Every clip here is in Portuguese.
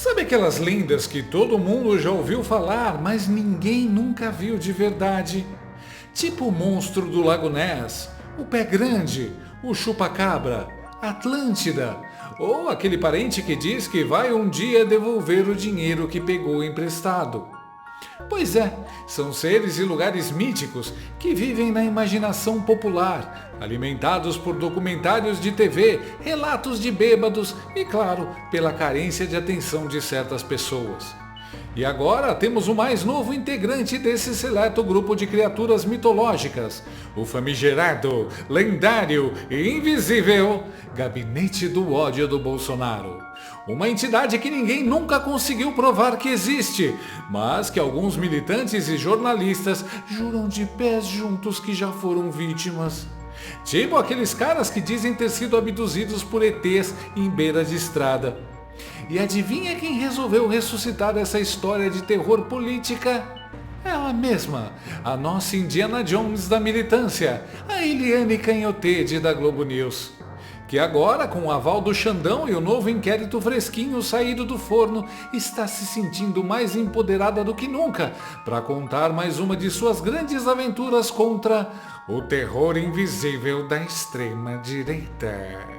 Sabe aquelas lendas que todo mundo já ouviu falar, mas ninguém nunca viu de verdade? Tipo o monstro do Lago Ness, o Pé Grande, o Chupa-Cabra, Atlântida, ou aquele parente que diz que vai um dia devolver o dinheiro que pegou emprestado. Pois é, são seres e lugares míticos que vivem na imaginação popular, alimentados por documentários de TV, relatos de bêbados e, claro, pela carência de atenção de certas pessoas. E agora temos o mais novo integrante desse seleto grupo de criaturas mitológicas, o famigerado, lendário e invisível Gabinete do Ódio do Bolsonaro. Uma entidade que ninguém nunca conseguiu provar que existe, mas que alguns militantes e jornalistas juram de pés juntos que já foram vítimas. Tipo aqueles caras que dizem ter sido abduzidos por ETs em beira de estrada. E adivinha quem resolveu ressuscitar essa história de terror política? Ela mesma, a nossa Indiana Jones da militância, a Eliane Canhotede da Globo News. Que agora, com o aval do Xandão e o novo inquérito fresquinho saído do forno, está se sentindo mais empoderada do que nunca para contar mais uma de suas grandes aventuras contra o terror invisível da extrema-direita.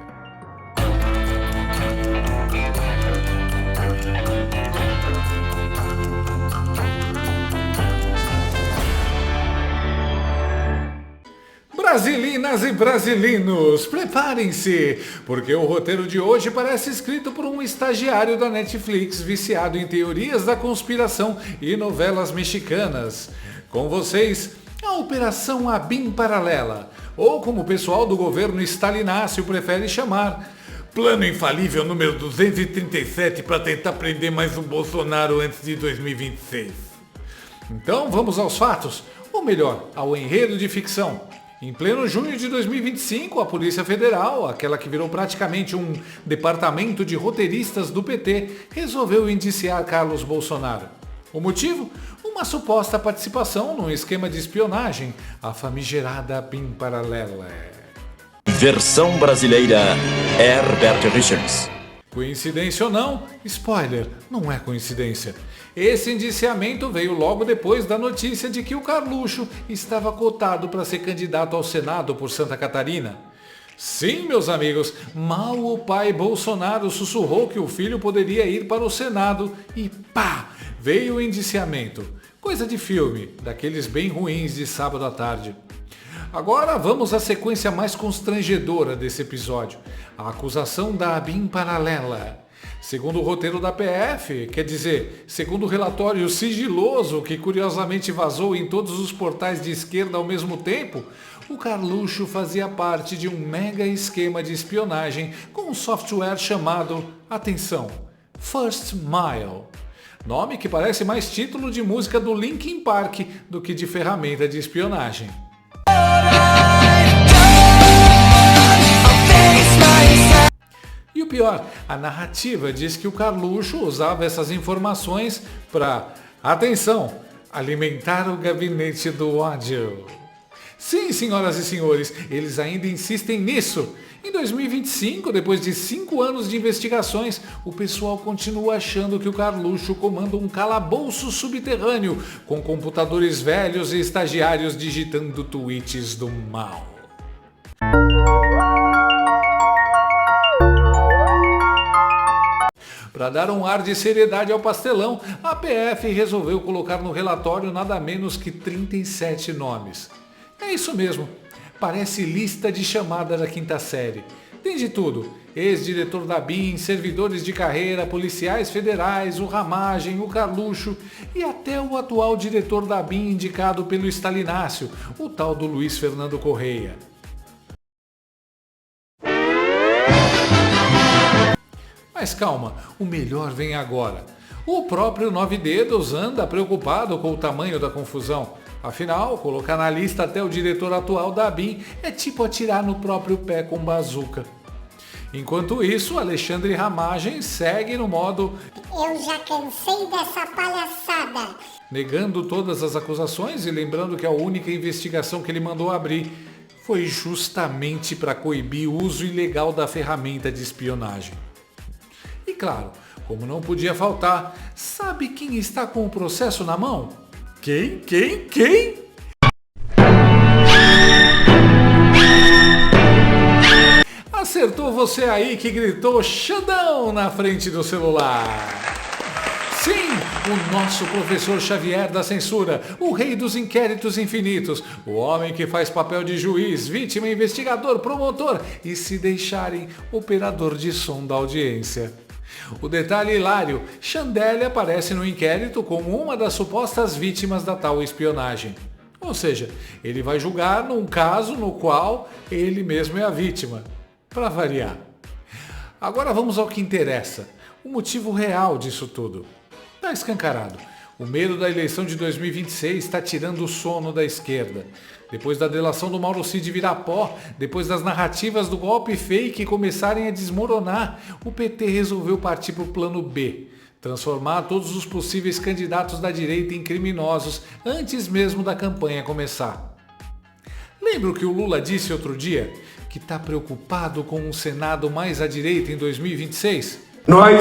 Brasilinas e brasilinos, preparem-se, porque o roteiro de hoje parece escrito por um estagiário da Netflix viciado em teorias da conspiração e novelas mexicanas. Com vocês, a Operação ABIN Paralela, ou como o pessoal do governo Stalinácio prefere chamar, Plano Infalível número 237 para tentar prender mais um Bolsonaro antes de 2026. Então vamos aos fatos, ou melhor, ao enredo de ficção. Em pleno junho de 2025, a Polícia Federal, aquela que virou praticamente um departamento de roteiristas do PT, resolveu indiciar Carlos Bolsonaro. O motivo? Uma suposta participação num esquema de espionagem, a famigerada BIM Paralela. Versão brasileira, Herbert Richards. Coincidência ou não? Spoiler, não é coincidência. Esse indiciamento veio logo depois da notícia de que o Carluxo estava cotado para ser candidato ao Senado por Santa Catarina. Sim, meus amigos, mal o pai Bolsonaro sussurrou que o filho poderia ir para o Senado e pá, veio o indiciamento. Coisa de filme, daqueles bem ruins de sábado à tarde. Agora vamos à sequência mais constrangedora desse episódio, a acusação da ABIN Paralela. Segundo o roteiro da PF, quer dizer, segundo o relatório sigiloso que curiosamente vazou em todos os portais de esquerda ao mesmo tempo, o Carluxo fazia parte de um mega esquema de espionagem com um software chamado, atenção, First Mile. Nome que parece mais título de música do Linkin Park do que de ferramenta de espionagem. E o pior, a narrativa diz que o Carluxo usava essas informações para, atenção, alimentar o gabinete do ódio. Sim, senhoras e senhores, eles ainda insistem nisso. Em 2025, depois de 5 anos de investigações, o pessoal continua achando que o Carluxo comanda um calabouço subterrâneo, com computadores velhos e estagiários digitando tweets do mal. Para dar um ar de seriedade ao pastelão, a PF resolveu colocar no relatório nada menos que 37 nomes. É isso mesmo, parece lista de chamada da quinta série. Tem de tudo, ex-diretor da BIM, servidores de carreira, policiais federais, o Ramagem, o Carluxo e até o atual diretor da BIM indicado pelo Stalinácio, o tal do Luiz Fernando Correia. Mas calma, o melhor vem agora. O próprio Nove Dedos anda preocupado com o tamanho da confusão. Afinal, colocar na lista até o diretor atual da ABIN é tipo atirar no próprio pé com bazuca. Enquanto isso, Alexandre Ramagem segue no modo "Eu já cansei dessa palhaçada", negando todas as acusações e lembrando que a única investigação que ele mandou abrir foi justamente para coibir o uso ilegal da ferramenta de espionagem. E claro, Como não podia faltar, sabe quem está com o processo na mão? Quem? Acertou você aí que gritou Xandão na frente do celular. Sim, o nosso professor Xavier da censura, o rei dos inquéritos infinitos, o homem que faz papel de juiz, vítima, investigador, promotor e, se deixarem, operador de som da audiência. O detalhe hilário, Xandélia aparece no inquérito como uma das supostas vítimas da tal espionagem. Ou seja, ele vai julgar num caso no qual ele mesmo é a vítima. Para variar. Agora vamos ao que interessa, o motivo real disso tudo. Está escancarado. O medo da eleição de 2026 está tirando o sono da esquerda. Depois da delação do Mauro Cid virar pó, depois das narrativas do golpe fake começarem a desmoronar, o PT resolveu partir para o plano B. Transformar todos os possíveis candidatos da direita em criminosos antes mesmo da campanha começar. Lembra o que o Lula disse outro dia? Que está preocupado com um Senado mais à direita em 2026? Nós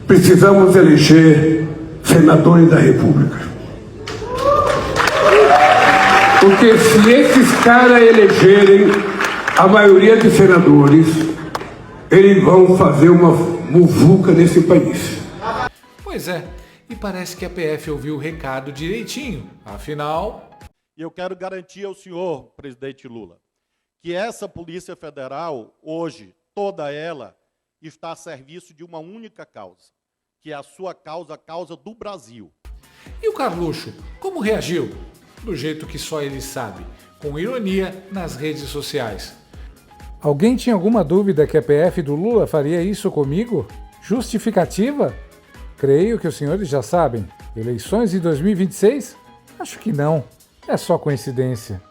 precisamos eleger senadores da República. Porque se esses caras elegerem a maioria de senadores, eles vão fazer uma muvuca nesse país. Pois é, e parece que a PF ouviu o recado direitinho. Afinal... E eu quero garantir ao senhor, presidente Lula, que essa Polícia Federal, hoje, toda ela, está a serviço de uma única causa, que é a sua causa, a causa do Brasil. E o Carluxo, como reagiu? Do jeito que só ele sabe, com ironia nas redes sociais. Alguém tinha alguma dúvida que a PF do Lula faria isso comigo? Justificativa? Creio que os senhores já sabem. Eleições de 2026? Acho que não. É só coincidência.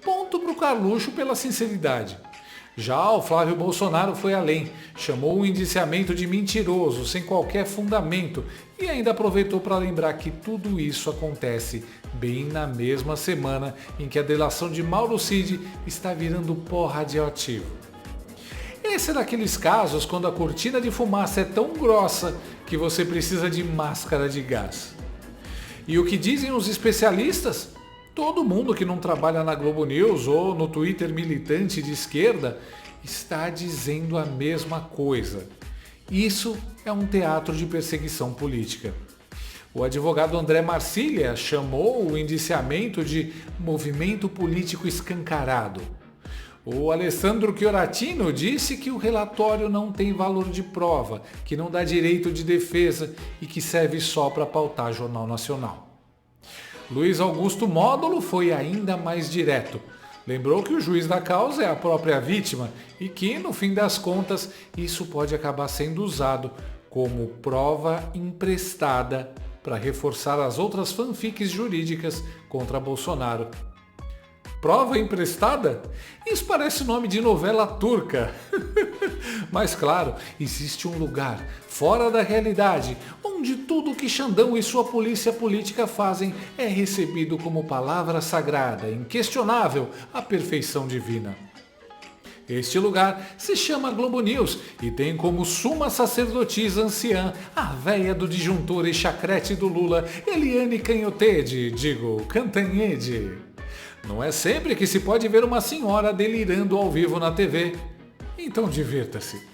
Ponto pro Carluxo pela sinceridade. Já o Flávio Bolsonaro foi além, chamou o indiciamento de mentiroso, sem qualquer fundamento, e ainda aproveitou para lembrar que tudo isso acontece bem na mesma semana em que a delação de Mauro Cid está virando pó radioativo. Esse é daqueles casos quando a cortina de fumaça é tão grossa que você precisa de máscara de gás. E o que dizem os especialistas? Todo mundo que não trabalha na Globo News ou no Twitter militante de esquerda está dizendo a mesma coisa. Isso é um teatro de perseguição política. O advogado André Marcília chamou o indiciamento de movimento político escancarado. O Alessandro Chioratino disse que o relatório não tem valor de prova, que não dá direito de defesa e que serve só para pautar Jornal Nacional. Luiz Augusto Módulo foi ainda mais direto. Lembrou que o juiz da causa é a própria vítima e que, no fim das contas, isso pode acabar sendo usado como prova emprestada para reforçar as outras fanfics jurídicas contra Bolsonaro. Prova emprestada? Isso parece nome de novela turca. Mas claro, existe um lugar fora da realidade onde tudo que Xandão e sua polícia política fazem é recebido como palavra sagrada, inquestionável, a perfeição divina. Este lugar se chama Globo News e tem como suma sacerdotisa anciã a véia do disjuntor e chacrete do Lula, Eliane Cantanhede. Não é sempre que se pode ver uma senhora delirando ao vivo na TV. Então divirta-se.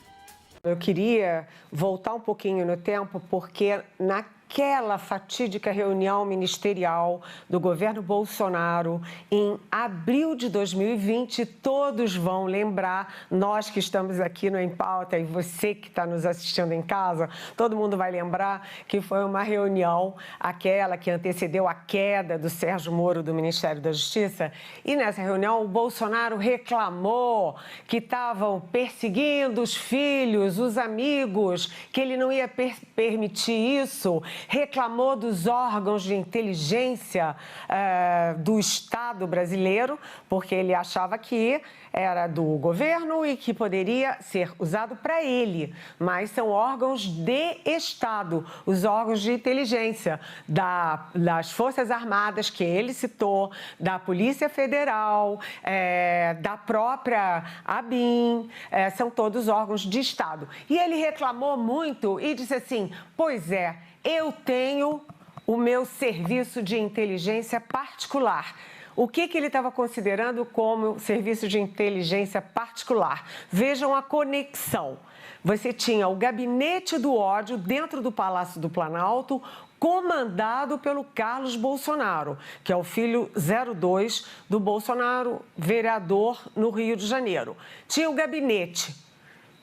Eu queria voltar um pouquinho no tempo, porque naquela fatídica reunião ministerial do governo Bolsonaro, em abril de 2020, todos vão lembrar, nós que estamos aqui no Em Pauta e você que está nos assistindo em casa, todo mundo vai lembrar que foi uma reunião, aquela que antecedeu a queda do Sérgio Moro do Ministério da Justiça, e nessa reunião o Bolsonaro reclamou que estavam perseguindo os filhos, os amigos, que ele não ia permitir isso, reclamou dos órgãos de inteligência do Estado brasileiro, porque ele achava que era do governo e que poderia ser usado para ele, mas são órgãos de Estado, os órgãos de inteligência das Forças Armadas que ele citou, da Polícia Federal, da própria ABIN, são todos órgãos de Estado. E ele reclamou muito e disse assim, pois é, eu tenho o meu serviço de inteligência particular. O que ele estava considerando como serviço de inteligência particular? Vejam a conexão. Você tinha o gabinete do ódio dentro do Palácio do Planalto, comandado pelo Carlos Bolsonaro, que é o filho 02 do Bolsonaro, vereador no Rio de Janeiro. Tinha o gabinete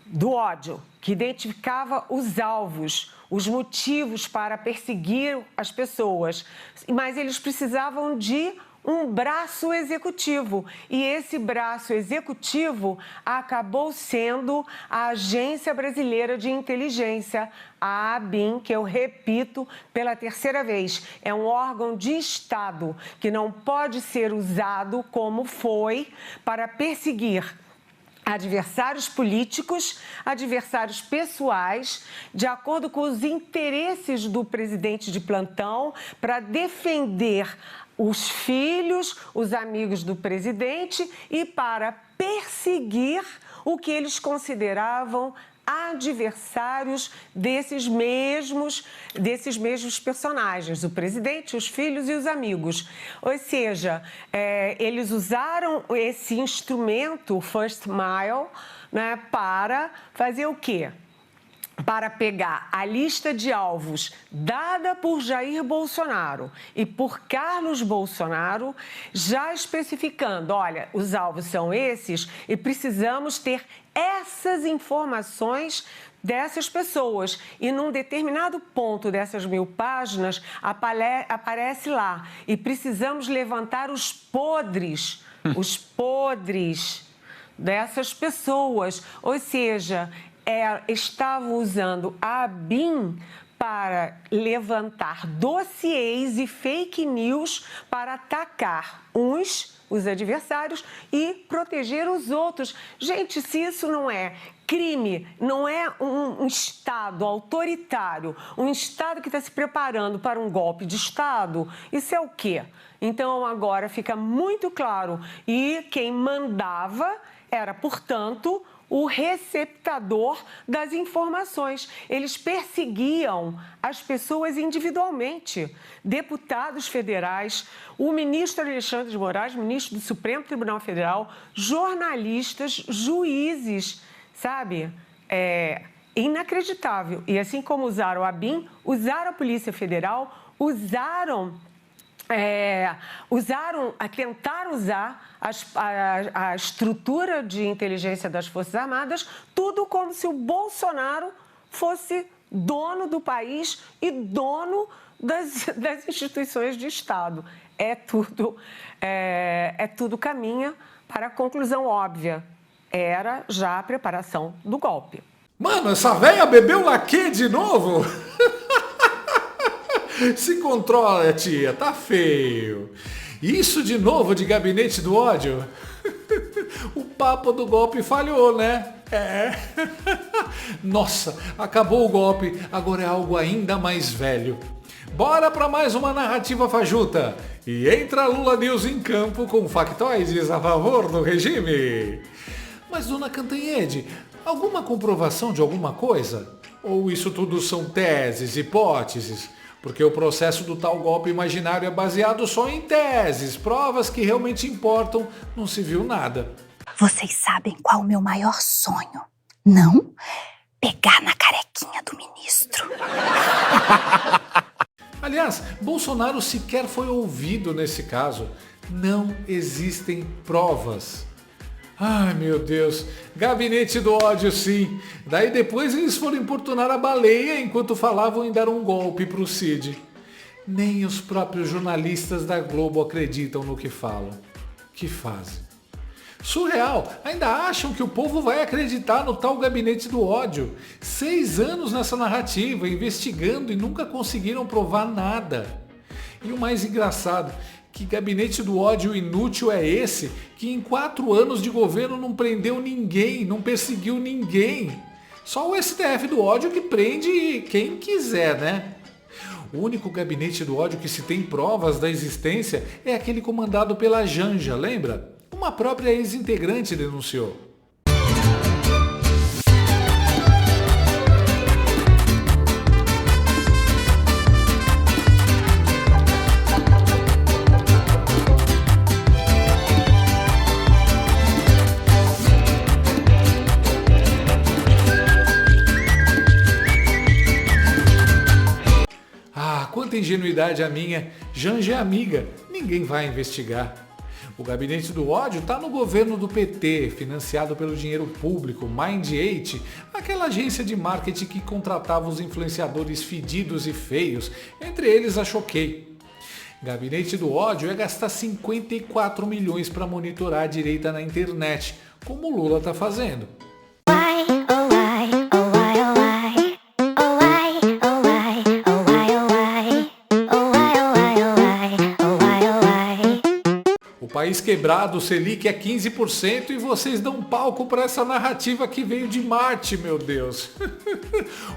do ódio, que identificava os alvos, os motivos para perseguir as pessoas, mas eles precisavam de um braço executivo. E esse braço executivo acabou sendo a Agência Brasileira de Inteligência, a ABIN, que eu repito pela terceira vez, é um órgão de Estado que não pode ser usado como foi para perseguir adversários políticos, adversários pessoais, de acordo com os interesses do presidente de plantão, para defender os filhos, os amigos do presidente e para perseguir o que eles consideravam adversários desses mesmos personagens, o presidente, os filhos e os amigos. Ou seja, eles usaram esse instrumento, o First Mile, né, para fazer o quê? Para pegar a lista de alvos dada por Jair Bolsonaro e por Carlos Bolsonaro, já especificando, olha, os alvos são esses e precisamos ter essas informações dessas pessoas. E num determinado ponto dessas 1000 páginas, aparece lá, e precisamos levantar os podres dessas pessoas. Ou seja, estavam usando a ABIN para levantar dossiês e fake news para atacar os adversários e proteger os outros. Gente, se isso não é crime, não é um Estado autoritário, um Estado que está se preparando para um golpe de Estado, isso é o quê? Então, agora fica muito claro. E quem mandava era, portanto, o receptador das informações. Eles perseguiam as pessoas individualmente. Deputados federais, o ministro Alexandre de Moraes, ministro do Supremo Tribunal Federal, jornalistas, juízes, sabe? Inacreditável. E assim como usaram a ABIN, usaram a Polícia Federal, tentaram usar a estrutura de inteligência das Forças Armadas, tudo como se o Bolsonaro fosse dono do país e dono das instituições de Estado. Tudo caminha para a conclusão óbvia. Era já a preparação do golpe. Mano, essa véia bebeu laquê de novo? Se controla, tia, tá feio. Isso de novo de gabinete do ódio? O papo do golpe falhou, né? Nossa, acabou o golpe, agora é algo ainda mais velho. Bora para mais uma narrativa fajuta. E entra Lula News em campo com factoides a favor do regime. Mas, dona Cantanhede, alguma comprovação de alguma coisa? Ou isso tudo são teses, hipóteses? Porque o processo do tal golpe imaginário é baseado só em teses, provas que realmente importam, não se viu nada. Vocês sabem qual é o meu maior sonho? Não? Pegar na carequinha do ministro. Aliás, Bolsonaro sequer foi ouvido nesse caso. Não existem provas. Ai, meu Deus, gabinete do ódio, sim. Daí depois eles foram importunar a baleia enquanto falavam em dar um golpe pro Cid. Nem os próprios jornalistas da Globo acreditam no que falam. Que fazem? Surreal, ainda acham que o povo vai acreditar no tal gabinete do ódio. 6 anos nessa narrativa, investigando e nunca conseguiram provar nada. E o mais engraçado, que gabinete do ódio inútil é esse, que em 4 anos de governo não prendeu ninguém, não perseguiu ninguém. Só o STF do ódio que prende quem quiser, né? O único gabinete do ódio que se tem provas da existência é aquele comandado pela Janja, lembra? Uma própria ex-integrante denunciou. Ah, quanta ingenuidade a minha. Janja é amiga, ninguém vai investigar. O gabinete do ódio está no governo do PT, financiado pelo dinheiro público, Mind8, aquela agência de marketing que contratava os influenciadores fedidos e feios, entre eles a Choquei. Gabinete do ódio é gastar 54 milhões para monitorar a direita na internet, como o Lula está fazendo. País quebrado, o Selic é 15% e vocês dão palco para essa narrativa que veio de Marte, meu Deus.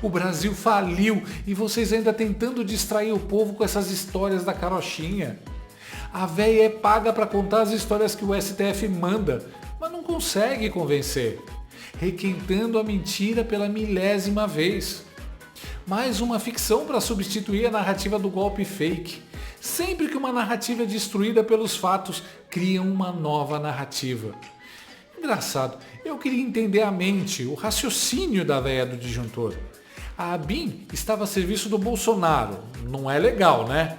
O Brasil faliu e vocês ainda tentando distrair o povo com essas histórias da carochinha. A véia é paga para contar as histórias que o STF manda, mas não consegue convencer. Requentando a mentira pela 1000ª vez. Mais uma ficção para substituir a narrativa do golpe fake. Sempre que uma narrativa é destruída pelos fatos, criam uma nova narrativa. Engraçado, eu queria entender a mente, o raciocínio da véia do disjuntor. A ABIN estava a serviço do Bolsonaro, não é legal, né?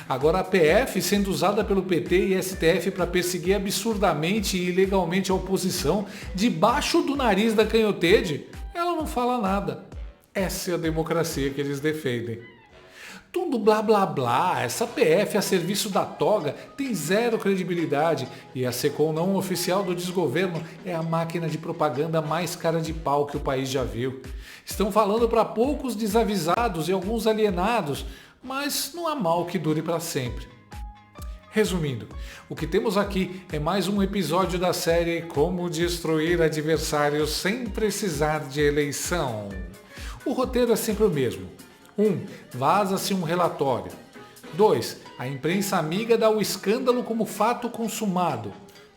Agora a PF sendo usada pelo PT e STF para perseguir absurdamente e ilegalmente a oposição, debaixo do nariz da canhotede, ela não fala nada. Essa é a democracia que eles defendem. Tudo blá blá blá, essa PF a serviço da toga tem zero credibilidade e a SECOM não oficial do desgoverno é a máquina de propaganda mais cara de pau que o país já viu. Estão falando para poucos desavisados e alguns alienados, mas não há mal que dure para sempre. Resumindo, o que temos aqui é mais um episódio da série Como Destruir Adversários Sem Precisar de Eleição. O roteiro é sempre o mesmo. 1. Vaza-se um relatório. 2. A imprensa amiga dá o escândalo como fato consumado.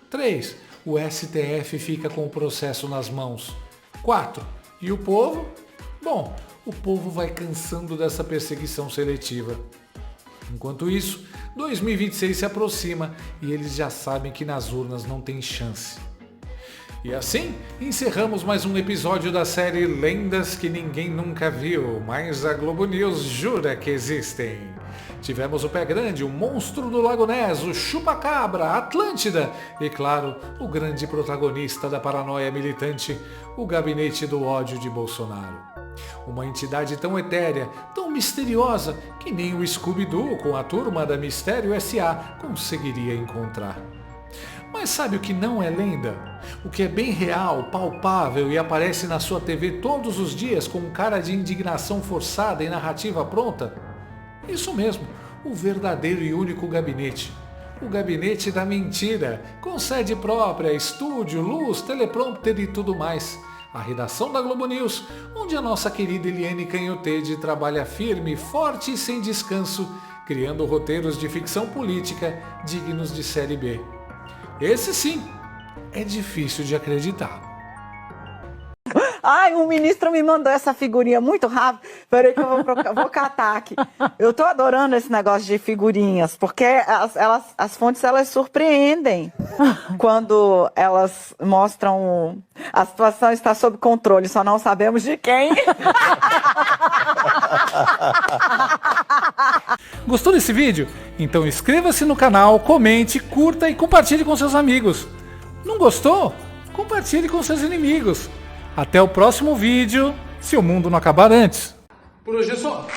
3. O STF fica com o processo nas mãos. 4. E o povo? Bom, o povo vai cansando dessa perseguição seletiva. Enquanto isso, 2026 se aproxima e eles já sabem que nas urnas não tem chance. E assim, encerramos mais um episódio da série Lendas que Ninguém Nunca Viu, mas a Globo News jura que existem. Tivemos o Pé Grande, o Monstro do Lago Ness, o Chupa-Cabra, a Atlântida e, claro, o grande protagonista da paranoia militante, o Gabinete do Ódio de Bolsonaro. Uma entidade tão etérea, tão misteriosa, que nem o Scooby-Doo com a turma da Mistério S.A. conseguiria encontrar. Mas sabe o que não é lenda? O que é bem real, palpável e aparece na sua TV todos os dias com cara de indignação forçada e narrativa pronta? Isso mesmo, o verdadeiro e único gabinete. O gabinete da mentira, com sede própria, estúdio, luz, teleprompter e tudo mais. A redação da Globo News, onde a nossa querida Eliane Canhotede trabalha firme, forte e sem descanso, criando roteiros de ficção política dignos de série B. Esse sim, é difícil de acreditar. Ai, um ministro me mandou essa figurinha muito rápido. Peraí que eu vou catar aqui. Eu tô adorando esse negócio de figurinhas, porque as fontes, elas surpreendem. Quando elas mostram a situação está sob controle, só não sabemos de quem. Gostou desse vídeo? Então inscreva-se no canal, comente, curta e compartilhe com seus amigos. Não gostou? Compartilhe com seus inimigos. Até o próximo vídeo, se o mundo não acabar antes. Por hoje é só.